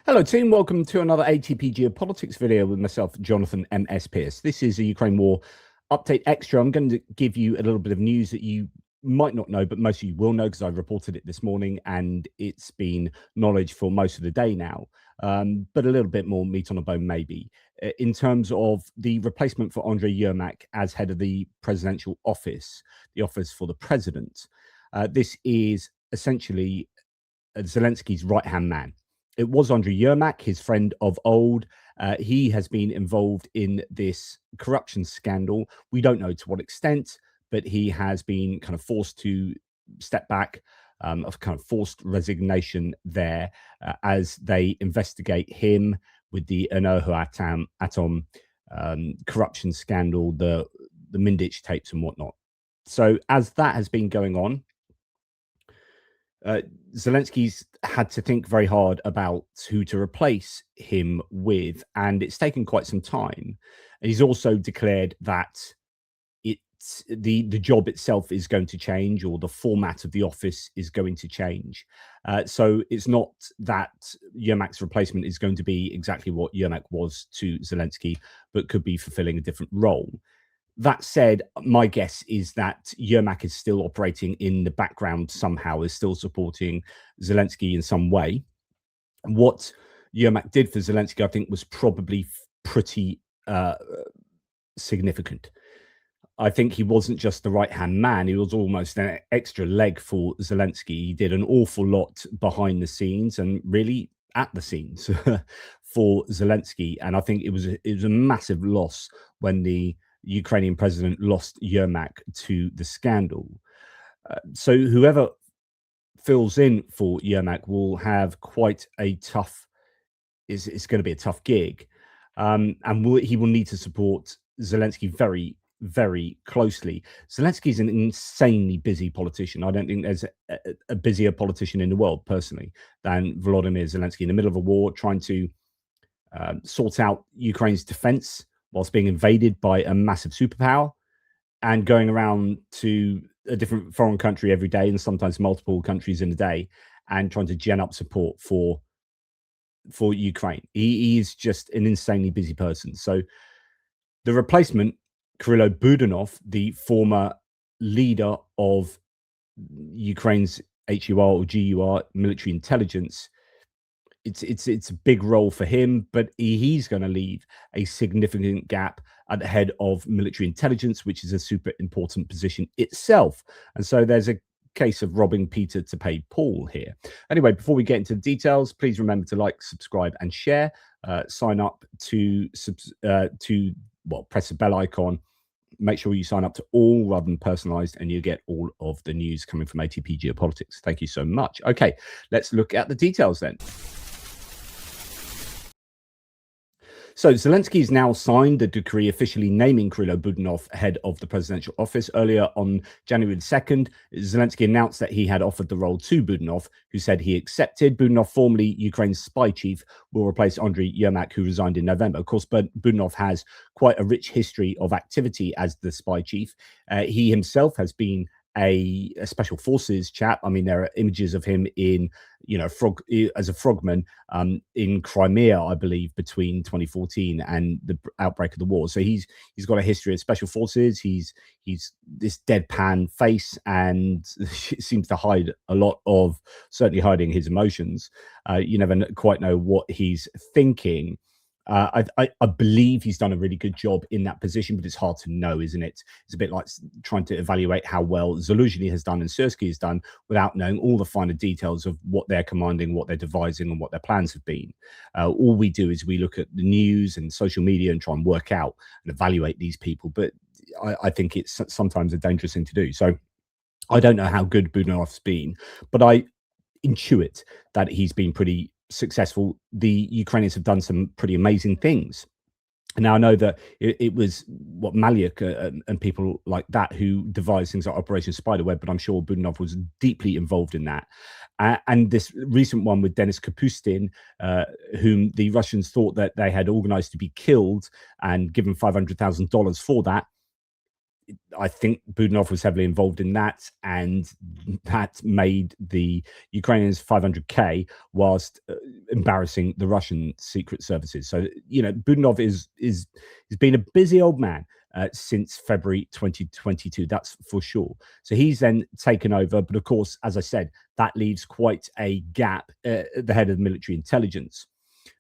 Hello team, welcome to another ATP Geopolitics video with myself, Jonathan M.S. Pearce. This is a Ukraine War Update Extra. I'm going to give you a little bit of news that you might not know, but most of you will know because I reported it this morning and it's been knowledge for most of the day now. But a little bit more meat on the bone maybe. In terms of the replacement for Andrii Yermak as head of the presidential office, the office for the president. This is essentially Zelensky's right-hand man. It was Andrii Yermak, his friend of old. He has been involved in this corruption scandal. We don't know to what extent, but he has been kind of forced to step back, of kind of forced resignation there as they investigate him with the Enerhoatom corruption scandal, the Mindich tapes and whatnot. So as that has been going on, Zelensky's had to think very hard about who to replace him with, and it's taken quite some time. And he's also declared that the job itself is going to change, or the format of the office is going to change. So it's not that Yermak's replacement is going to be exactly what Yermak was to Zelensky, but could be fulfilling a different role. That said, my guess is that Yermak is still operating in the background somehow, is still supporting Zelensky in some way. What Yermak did for Zelensky, I think, was probably pretty significant. I think he wasn't just the right-hand man. He was almost an extra leg for Zelensky. He did an awful lot behind the scenes and really at the scenes for Zelensky. And I think it was a massive loss when the Ukrainian president lost Yermak to the scandal. So whoever fills in for Yermak will have quite a tough, it's going to be a tough gig. And he will need to support Zelensky very, very closely. Zelensky is an insanely busy politician. I don't think there's a busier politician in the world, personally, than Volodymyr Zelensky, in the middle of a war, trying to sort out Ukraine's defense whilst being invaded by a massive superpower, and going around to a different foreign country every day, and sometimes multiple countries in a day, and trying to gen up support for Ukraine. He is just an insanely busy person. So the replacement, Kyrylo Budanov, the former leader of Ukraine's HUR or GUR military intelligence, it's a big role for him, but he's going to leave a significant gap at the head of military intelligence, which is a super important position itself. And so there's a case of robbing Peter to pay Paul here. Anyway, before we get into the details, please remember to like, subscribe, and share. Sign up to press the bell icon. Make sure you sign up to all rather than personalized, and you get all of the news coming from ATP Geopolitics. Thank you so much. Okay, let's look at the details then. So Zelensky has now signed the decree officially naming Kyrylo Budanov head of the presidential office. Earlier on January the 2nd, Zelensky announced that he had offered the role to Budanov, who said he accepted. Budanov, formerly Ukraine's spy chief, will replace Andrii Yermak, who resigned in November. Of course, Budanov has quite a rich history of activity as the spy chief. He himself has been a special forces chap. I mean, there are images of him in, as a frogman in Crimea, I believe, between 2014 and the outbreak of the war. So he's got a history of special forces. He's this deadpan face, and seems to hide a lot of, certainly hiding his emotions. You never quite know what he's thinking. I believe he's done a really good job in that position, but it's hard to know, isn't it? It's a bit like trying to evaluate how well Zelenskyy has done and Syrsky has done without knowing all the finer details of what they're commanding, what they're devising, and what their plans have been. All we do is we look at the news and social media and try and work out and evaluate these people. But I think it's sometimes a dangerous thing to do. So I don't know how good Budanov's been, but I intuit that he's been pretty successful. The Ukrainians have done some pretty amazing things. Now, I know that it was Malyuk and people like that who devised things like Operation Spiderweb, but I'm sure Budanov was deeply involved in that. And this recent one with Denis Kapustin, whom the Russians thought that they had organized to be killed and given $500,000 for that, I think Budanov was heavily involved in that, and that made the Ukrainians 500K whilst embarrassing the Russian secret services. So Budanov is he's been a busy old man since February 2022. That's for sure. So he's then taken over, but of course, as I said, that leaves quite a gap at the head of military intelligence.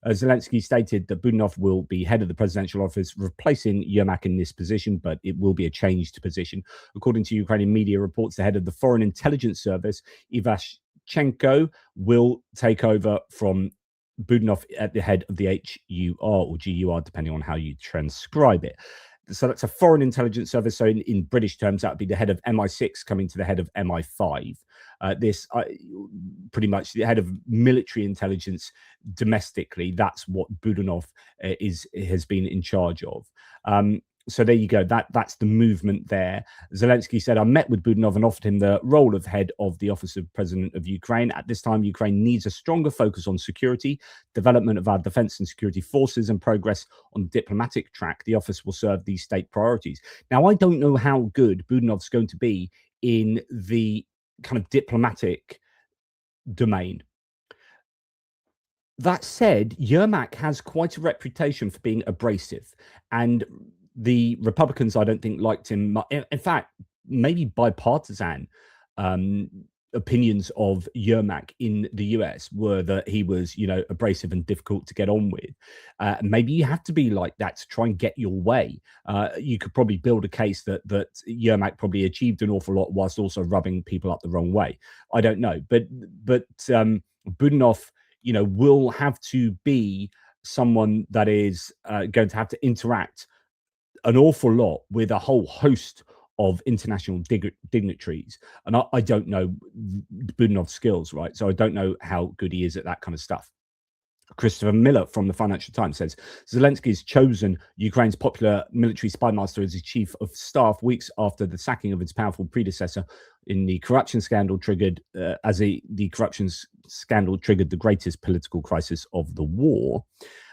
Zelensky stated that Budanov will be head of the presidential office, replacing Yermak in this position, but it will be a changed position. According to Ukrainian media reports, the head of the Foreign Intelligence Service, Ivashchenko, will take over from Budanov at the head of the HUR or GUR, depending on how you transcribe it. So that's a foreign intelligence service. So in British terms, that would be the head of MI6 coming to the head of MI5. This pretty much the head of military intelligence domestically. That's what Budanov has been in charge of. So there you go. That's the movement there. Zelensky said, I met with Budanov and offered him the role of head of the Office of President of Ukraine. At this time, Ukraine needs a stronger focus on security, development of our defense and security forces, and progress on the diplomatic track. The office will serve these state priorities. Now, I don't know how good Budanov's going to be in the kind of diplomatic domain. That said, Yermak has quite a reputation for being abrasive, and the Republicans, I don't think, liked him. In fact, maybe bipartisan opinions of Yermak in the US were that he was, abrasive and difficult to get on with. Maybe you have to be like that to try and get your way. You could probably build a case that Yermak probably achieved an awful lot whilst also rubbing people up the wrong way. I don't know, but Budanov, will have to be someone that is going to have to interact an awful lot with a whole host of international dignitaries. And I don't know Budanov's skills, right? So I don't know how good he is at that kind of stuff. Christopher Miller from the Financial Times says Zelensky has chosen Ukraine's popular military spymaster as his chief of staff weeks after the sacking of its powerful predecessor in the corruption scandal triggered the corruption scandal triggered the greatest political crisis of the war.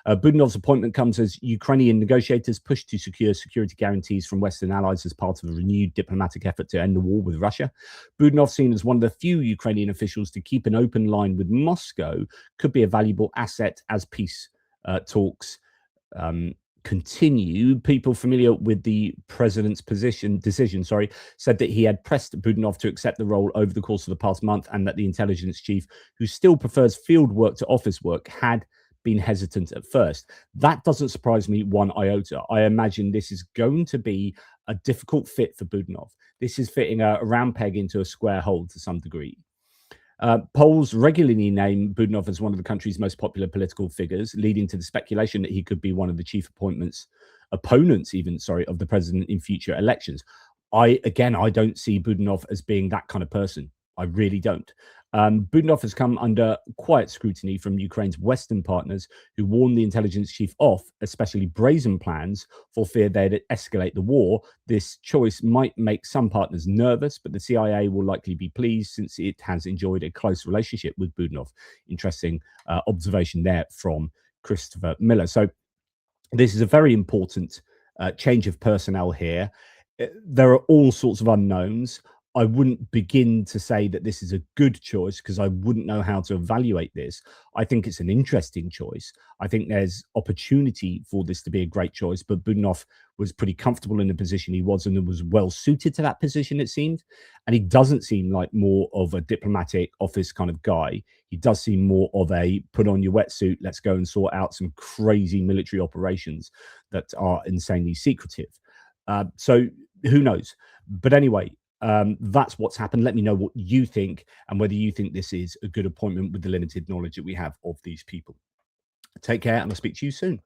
Budanov's appointment comes as Ukrainian negotiators push to secure security guarantees from Western allies as part of a renewed diplomatic effort to end the war with Russia. Budanov, seen as one of the few Ukrainian officials to keep an open line with Moscow, could be a valuable asset as peace talks continue. People familiar with the president's decision, said that he had pressed Budanov to accept the role over the course of the past month, and that the intelligence chief, who still prefers field work to office work, had been hesitant at first. That doesn't surprise me one iota. I imagine this is going to be a difficult fit for Budanov. This is fitting a round peg into a square hole to some degree. Polls regularly name Budanov as one of the country's most popular political figures, leading to the speculation that he could be one of the chief opponents of the president in future elections. I don't see Budanov as being that kind of person. I really don't. Budanov has come under quiet scrutiny from Ukraine's Western partners, who warned the intelligence chief off especially brazen plans for fear they'd escalate the war. This choice might make some partners nervous, but the CIA will likely be pleased since it has enjoyed a close relationship with Budanov. Interesting observation there from Christopher Miller. So this is a very important change of personnel here. There are all sorts of unknowns. I wouldn't begin to say that this is a good choice because I wouldn't know how to evaluate this. I think it's an interesting choice. I think there's opportunity for this to be a great choice, but Budanov was pretty comfortable in the position he was and was well suited to that position, it seemed. And he doesn't seem like more of a diplomatic office kind of guy. He does seem more of a put on your wetsuit, let's go and sort out some crazy military operations that are insanely secretive. So who knows? But anyway, that's what's happened. Let me know what you think and whether you think this is a good appointment with the limited knowledge that we have of these people. Take care, and I'll speak to you soon.